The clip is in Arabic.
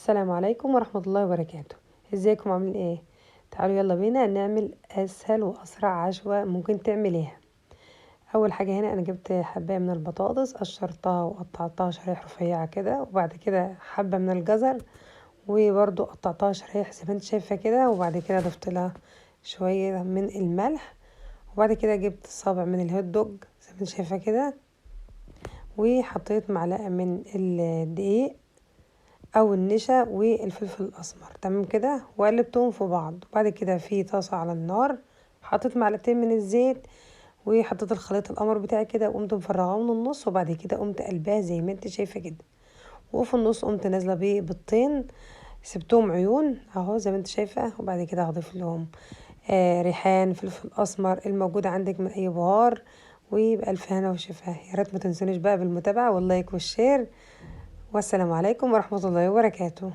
السلام عليكم ورحمة الله وبركاته. ازيكم عاملين ايه؟ تعالوا يلا بينا نعمل اسهل واسرع عشوة ممكن تعمليها. اول حاجة هنا انا جبت حباية من البطاطس، قشرتها وقطعتها شرايح رفيعة كده، وبعد كده حبة من الجزر وبرضو قطعتها شرايح زي ما انت شايفة كده، وبعد كده ضفت لها شوية من الملح، وبعد كده جبت صابع من الهوت دوج زي ما انت شايفة كده، وحطيت معلقة من الدقيق او النشا والفلفل الاسمر، تمام كده، وقلبتهم في بعض. وبعد كده في طاسه على النار حطيت معلقتين من الزيت، وحطيت الخليط القمر بتاعي كده، وقمت مفرغاه من النص، وبعد كده قمت قلبها زي ما انت شايفه كده، وفي النص قمت نازله بيه بيضتين سبتهم عيون اهو زي ما انت شايفه. وبعد كده هضيف لهم ريحان، فلفل اسمر الموجود عندك من اي بهار، وبألف هنا وشفا. يا ريت ما تنسونيش بقى بالمتابعه واللايك والشير، والسلام عليكم ورحمه الله وبركاته.